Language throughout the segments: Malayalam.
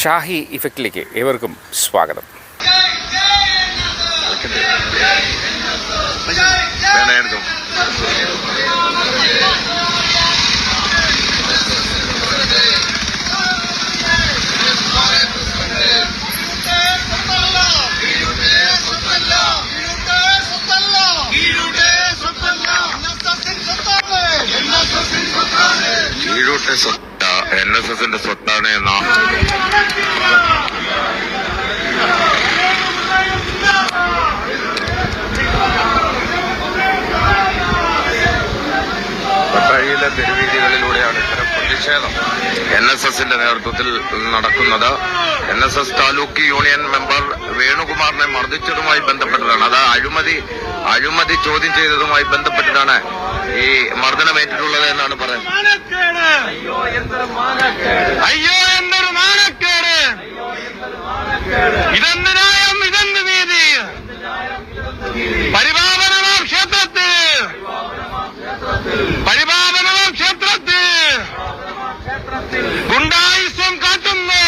ഷാഹി ഇഫക്റ്റിലേക്ക് ഏവർക്കും സ്വാഗതം. കീഴൂട്ടെ സ്വത്ത NSSന്റെ സ്വത്താണ് എന്ന പട്ടാഴിയിലെ തെരുവീതികളിലൂടെയാണ് ഇത്തരം പ്രതിഷേധം NSSന്റെ നേതൃത്വത്തിൽ നടക്കുന്നത്. NSS താലൂക്ക് യൂണിയൻ മെമ്പർ വേണുകുമാറിനെ മർദ്ദിച്ചതുമായി ബന്ധപ്പെട്ടതാണ്. അത് അഴിമതി ചോദ്യം ചെയ്തതുമായി ബന്ധപ്പെട്ടിട്ടാണ് ഈ മർദ്ദനമേറ്റിട്ടുള്ളത് എന്നാണ് പറയുന്നത്. അയ്യോ എന്തൊരു മാനക്കേട്! ഇതെന്ത് ന്യായം, ഇതെന്ത് നീതി! പരിപാവനമാം ക്ഷേത്രത്തിൽ ഗുണ്ടായിസം കാട്ടുന്നു.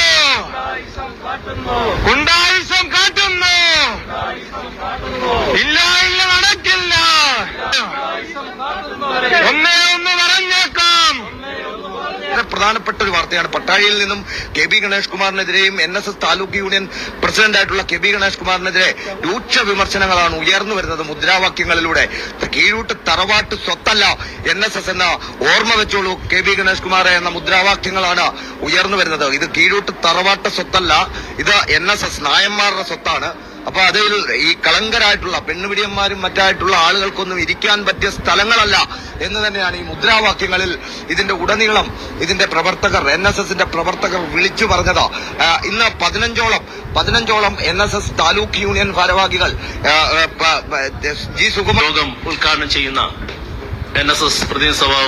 ഇല്ല നടക്കില്ല. ഒന്ന് പറഞ്ഞേക്കാം. പ്രധാനപ്പെട്ട ഒരു വാർത്തയാണ്. പട്ടാഴിയിൽ നിന്നും KB ഗണേഷ് കുമാറിനെതിരെയും NSS താലൂക്ക് യൂണിയൻ പ്രസിഡന്റായിട്ടുള്ള KB ഗണേഷ് കുമാറിനെതിരെ രൂക്ഷ വിമർശനങ്ങളാണ് ഉയർന്നു വരുന്നത്. മുദ്രാവാക്യങ്ങളിലൂടെ കീഴൂട്ട് തറവാട്ട് സ്വത്തല്ല NSS എന്ന ഓർമ്മ വെച്ചോളൂ KB ഗണേഷ് കുമാറെ എന്ന മുദ്രാവാക്യങ്ങളാണ് ഉയർന്നു വരുന്നത്. ഇത് കീഴൂട്ട് തറവാട്ട് സ്വത്തല്ല, ഇത് NSS നായന്മാരുടെ സ്വത്താണ്. അപ്പൊ അതിൽ ഈ കളങ്കരായിട്ടുള്ള പെണ്ണുപിടിയന്മാരും മറ്റായിട്ടുള്ള ആളുകൾക്കൊന്നും ഇരിക്കാൻ പറ്റിയ സ്ഥലങ്ങളല്ല എന്ന് തന്നെയാണ് ഈ മുദ്രാവാക്യങ്ങളിൽ ഇതിന്റെ ഉടനീളം ഇതിന്റെ പ്രവർത്തകർ, NSSന്റെ പ്രവർത്തകർ വിളിച്ചു പറഞ്ഞത്. ഇന്ന് 15ഓളം NSS താലൂക്ക് യൂണിയൻ ഭാരവാഹികൾ G സുകുമാർ യോഗം ഉദ്ഘാടനം ചെയ്യുന്ന NSS പ്രതിനിധി സഭാ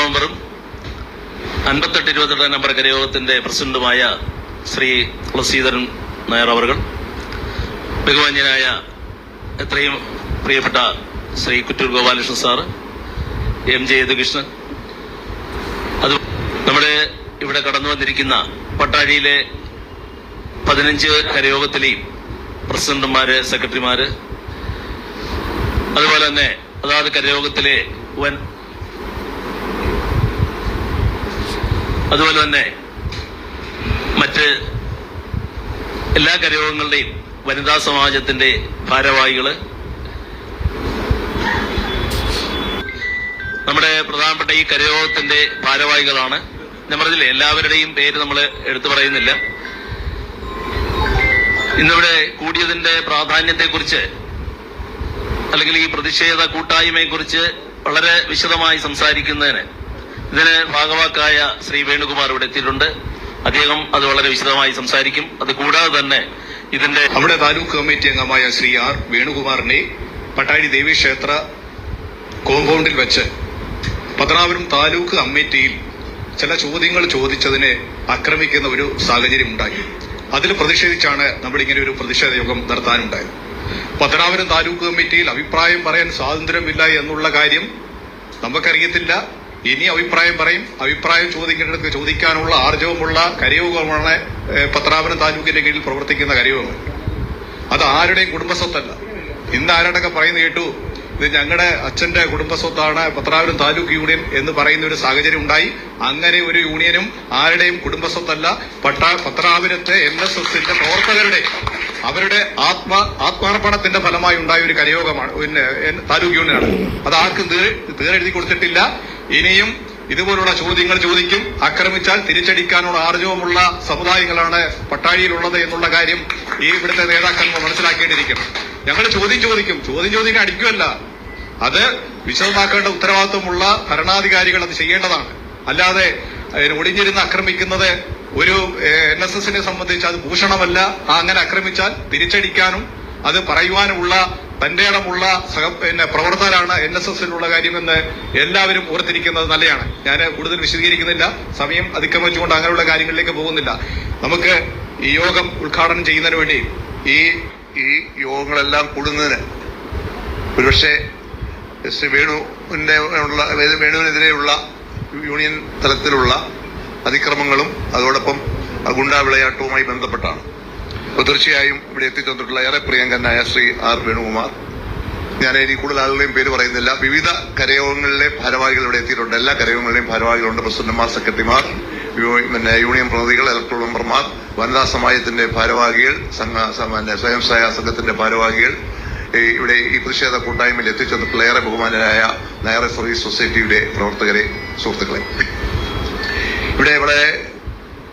മെമ്പറും 58-28 നമ്പർ കരയോഗത്തിന്റെ പ്രസിഡന്റുമായ ശ്രീ തുളസീധരൻ നായർ അവർ, ബഹുമാന്യനായ എത്രയും പ്രിയപ്പെട്ട ശ്രീ കുറ്റൂർ ഗോപാലകൃഷ്ണൻ സാറ്, MJ യദുകൃഷ്ണൻ, അത് നമ്മുടെ ഇവിടെ കടന്നു വന്നിരിക്കുന്ന പട്ടാഴിയിലെ 15 കരയോഗത്തിലെയും പ്രസിഡന്റുമാര്, സെക്രട്ടറിമാര്, അതുപോലെ തന്നെ അതാത് കരയോഗത്തിലെ അതുപോലെ തന്നെ മറ്റ് എല്ലാ കരയോഗങ്ങളുടെയും വനിതാ സമാജത്തിന്റെ ഭാരവാഹികള്, നമ്മുടെ പ്രധാനപ്പെട്ട ഈ കരയോഗത്തിന്റെ ഭാരവാഹികളാണ്. ഞാൻ പറഞ്ഞില്ലേ, എല്ലാവരുടെയും പേര് നമ്മൾ എടുത്തു പറയുന്നില്ല. ഇന്നിവിടെ കൂടിയതിന്റെ പ്രാധാന്യത്തെക്കുറിച്ച് അല്ലെങ്കിൽ ഈ പ്രതിഷേധ കൂട്ടായ്മയെക്കുറിച്ച് വളരെ വിശദമായി സംസാരിക്കുന്നതിന് ഇതിന് ഭാഗവാക്കായ ശ്രീ വേണുകുമാർ ഇവിടെ എത്തിയിട്ടുണ്ട്. അദ്ദേഹം അത് വളരെ വിശദമായി സംസാരിക്കും. അത് കൂടാതെ തന്നെ ഇതിന്റെ നമ്മുടെ താലൂക്ക് കമ്മിറ്റി അംഗമായ ശ്രീ R വേണുകുമാറിനെ പട്ടാഴി ദേവീക്ഷേത്ര കോമ്പൗണ്ടിൽ വെച്ച് പത്തനാപുരം താലൂക്ക് കമ്മിറ്റിയിൽ ചില ചോദ്യങ്ങൾ ചോദിച്ചതിനെ ആക്രമിക്കുന്ന ഒരു സാഹചര്യം ഉണ്ടായി. അതിൽ പ്രതിഷേധിച്ചാണ് നമ്മൾ ഇങ്ങനെ ഒരു പ്രതിഷേധ യോഗം നടത്താനുണ്ടായത്. പത്തനാപുരം താലൂക്ക് കമ്മിറ്റിയിൽ അഭിപ്രായം പറയാൻ സ്വാതന്ത്ര്യമില്ല എന്നുള്ള കാര്യം നമുക്കറിയത്തില്ല. ഇനി അഭിപ്രായം പറയും. അഭിപ്രായം ചോദിക്കേണ്ടത് ചോദിക്കാനുള്ള ആർജവമുള്ള കരയോഗമാണ് പത്തനാപുരം താലൂക്കിന്റെ കീഴിൽ പ്രവർത്തിക്കുന്ന കരയോഗങ്ങൾ. അത് ആരുടെയും കുടുംബസ്വത്തല്ല. ഇന്ന് ആരോടൊക്കെ പറയുന്നത് കേട്ടു, ഇത് ഞങ്ങളുടെ അച്ഛന്റെ കുടുംബസ്വത്താണ് പത്തനാപുരം താലൂക്ക് യൂണിയൻ എന്ന് പറയുന്ന ഒരു സാഹചര്യം ഉണ്ടായി. അങ്ങനെ ഒരു യൂണിയനും ആരുടെയും കുടുംബസ്വത്തല്ല. പത്തനാപുരത്തെ NSSന്റെ പ്രവർത്തകരുടെ അവരുടെ ആത്മാർപ്പണത്തിന്റെ ഫലമായി ഉണ്ടായ ഒരു കരയോഗമാണ് താലൂക്ക് യൂണിയനാണ്. അത് ആർക്കും തീരെഴുതി കൊടുത്തിട്ടില്ല. ഇനിയും ഇതുപോലുള്ള ചോദ്യങ്ങൾ ചോദിക്കും. ആക്രമിച്ചാൽ തിരിച്ചടിക്കാനുള്ള ആർജവമുള്ള സമുദായങ്ങളാണ് പട്ടാഴിയിലുള്ളത് എന്നുള്ള കാര്യം ഈ ഇവിടുത്തെ നേതാക്കന്മാർ മനസ്സിലാക്കേണ്ടിയിരിക്കണം. ഞങ്ങൾ ചോദ്യം ചോദിക്കാൻ അടിക്കുമല്ല. അത് വിശദമാക്കേണ്ട ഉത്തരവാദിത്വമുള്ള ഭരണാധികാരികൾ അത് ചെയ്യേണ്ടതാണ്. അല്ലാതെ ഒളിഞ്ഞിരുന്ന് ആക്രമിക്കുന്നത് ഒരു NSSനെ സംബന്ധിച്ച് അത് ഭൂഷണമല്ല. അങ്ങനെ ആക്രമിച്ചാൽ തിരിച്ചടിക്കാനും അത് പറയുവാനുമുള്ള തന്റെ ഇടമുള്ള പ്രവർത്തകരാണ് NSSനുള്ള കാര്യമെന്ന് എല്ലാവരും ഓർത്തിരിക്കുന്നത് നല്ലതാണ്. ഞാൻ കൂടുതൽ വിശദീകരിക്കുന്നില്ല, സമയം അതിക്രമിച്ചുകൊണ്ട് അങ്ങനെയുള്ള കാര്യങ്ങളിലേക്ക് പോകുന്നില്ല. നമുക്ക് ഈ യോഗം ഉദ്ഘാടനം ചെയ്യുന്നതിന് വേണ്ടി ഈ യോഗങ്ങളെല്ലാം കൂടുന്നതിന് ഒരുപക്ഷെ ശ്രീ വേണുവിനെതിരെയുള്ള യൂണിയൻ തലത്തിലുള്ള അതിക്രമങ്ങളും അതോടൊപ്പം ഗുണ്ടാ വിളയാട്ടവുമായി ബന്ധപ്പെട്ടാണ്. അപ്പോൾ തീർച്ചയായും ഇവിടെ എത്തിച്ചേർന്നിട്ടുള്ള ഏറെ പ്രിയങ്കരനായ ശ്രീ ആർ വേണുകുമാർ, ഞാൻ ഇനി കൂടുതൽ ആളുകളെയും പേര് പറയുന്നില്ല, വിവിധ കരയോഗങ്ങളിലെ ഭാരവാഹികൾ ഇവിടെ എത്തിയിട്ടുണ്ട്. എല്ലാ കരയോഗങ്ങളിലെയും ഭാരവാഹികളുണ്ട്. പ്രസിഡന്റുമാർ, സെക്രട്ടറിമാർ, യൂണിയൻ പ്രതിനിധികൾ, ഇലക്ട്രൽ മെമ്പർമാർ, വനിതാ സമാജത്തിന്റെ ഭാരവാഹികൾ, സ്വയം സഹായ സംഘത്തിന്റെ ഭാരവാഹികൾ, ഇവിടെ ഈ പ്രതിഷേധ കൂട്ടായ്മയിൽ എത്തിച്ചേർന്നിട്ടുള്ള ഏറെ ബഹുമാനരായ നായർ സർവീസ് സൊസൈറ്റിയുടെ പ്രവർത്തകരെ, സുഹൃത്തുക്കളെ, ഇവിടെ വളരെ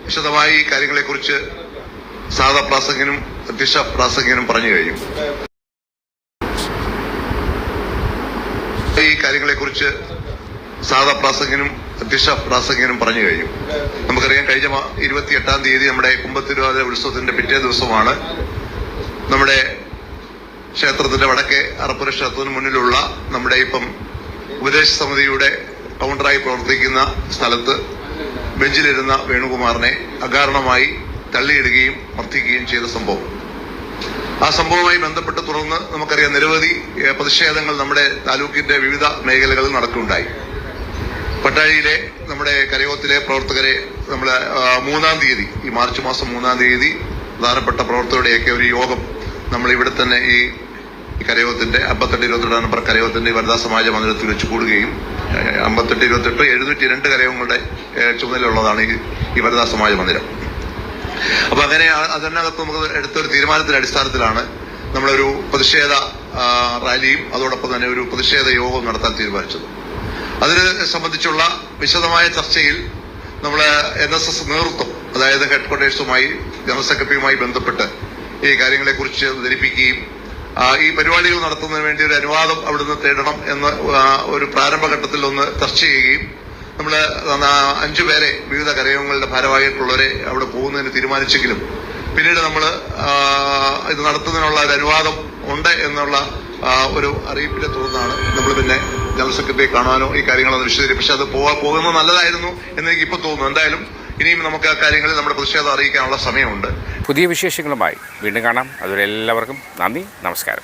വിശദമായി ഈ കാര്യങ്ങളെക്കുറിച്ച് സാധാ പ്രാസംഗികനും അധ്യക്ഷ പ്രാസംഗികനും പറഞ്ഞു കഴിഞ്ഞു. ഈ കാര്യങ്ങളെക്കുറിച്ച് സാധാ പ്രാസംഗികനും അധ്യക്ഷ പ്രാസംഗികനും പറഞ്ഞു കഴിഞ്ഞു. നമുക്കറിയാം, കഴിഞ്ഞ 28-ാം തീയതി നമ്മുടെ കുംഭത്തിരുവാതിര ഉത്സവത്തിന്റെ പിറ്റേ ദിവസമാണ് നമ്മുടെ ക്ഷേത്രത്തിന്റെ വടക്കേ അറപ്പുര ക്ഷേത്രത്തിന് മുന്നിലുള്ള നമ്മുടെ ഇപ്പം ഉപദേശ സമിതിയുടെ കൗണ്ടറായി പ്രവർത്തിക്കുന്ന സ്ഥലത്ത് ബെഞ്ചിലിരുന്ന വേണുകുമാറിനെ അകാരണമായി തള്ളിയിടുകയും മർദ്ദിക്കുകയും ചെയ്ത സംഭവം. ആ സംഭവവുമായി ബന്ധപ്പെട്ട് തുടർന്ന് നമുക്കറിയാം നിരവധി പ്രതിഷേധങ്ങൾ നമ്മുടെ താലൂക്കിന്റെ വിവിധ മേഖലകളിൽ നടക്കുകയുണ്ടായി. പട്ടാഴിയിലെ നമ്മുടെ കരയോഗത്തിലെ പ്രവർത്തകരെ നമ്മൾ 3-ാം തീയതി, ഈ മാർച്ച് മാസം 3-ാം തീയതി പ്രധാനപ്പെട്ട പ്രവർത്തകരുടെയൊക്കെ ഒരു യോഗം നമ്മൾ ഇവിടെ തന്നെ ഈ കരയോഗത്തിന്റെ 58-22 നമ്പർ കരയോഗത്തിന്റെ വനിതാ സമാജ മന്ദിരത്തിൽ വെച്ച് കൂടുകയും 58-28 702 കരയോഗങ്ങളുടെ ചുമതലയുള്ളതാണ് ഈ വനിതാ സമാജ മന്ദിരം. അപ്പൊ അങ്ങനെ അതിനകത്ത് നമുക്ക് എടുത്തൊരു തീരുമാനത്തിന്റെ അടിസ്ഥാനത്തിലാണ് നമ്മളൊരു പ്രതിഷേധ റാലിയും അതോടൊപ്പം തന്നെ ഒരു പ്രതിഷേധ യോഗവും നടത്താൻ തീരുമാനിച്ചത്. അതിനെ സംബന്ധിച്ചുള്ള വിശദമായ ചർച്ചയിൽ നമ്മള് NSS നേതൃത്വം, അതായത് ഹെഡ് ക്വാർട്ടേഴ്സുമായി ജനറൽ സെക്രട്ടറിയുമായി ബന്ധപ്പെട്ട് ഈ കാര്യങ്ങളെക്കുറിച്ച് ധരിപ്പിക്കുകയും ഈ പരിപാടികൾ നടത്തുന്നതിന് വേണ്ടി ഒരു അനുവാദം അവിടുന്ന് തേടണം എന്ന് ഒരു പ്രാരംഭഘട്ടത്തിൽ ഒന്ന് ചർച്ച ചെയ്യുകയും നമ്മള് 5 പേരെ വിവിധ കരയോഗങ്ങളുടെ ഭാരവാഹികളുള്ളവരെ അവിടെ പോകുന്നതിന് തീരുമാനിച്ചെങ്കിലും പിന്നീട് നമ്മള് ഇത് നടത്തുന്നതിനുള്ള ഒരു അനുവാദം ഉണ്ട് എന്നുള്ള ഒരു അറിയിപ്പിനെ തുടർന്നാണ് നമ്മൾ പിന്നെ ജനറൽ സെക്രട്ടറിയെ കാണാനോ ഈ കാര്യങ്ങളൊന്ന് വിശദീകരിക്കും. പക്ഷെ അത് പോകുന്നത് നല്ലതായിരുന്നു എന്ന് എനിക്ക് ഇപ്പൊ തോന്നുന്നു. എന്തായാലും ഇനിയും നമുക്ക് ആ കാര്യങ്ങളിൽ നമ്മുടെ പ്രതിഷേധം അറിയിക്കാനുള്ള സമയമുണ്ട്. പുതിയ വിശേഷങ്ങളുമായി വീണ്ടും കാണാം. അതുവരെ എല്ലാവർക്കും നന്ദി, നമസ്കാരം.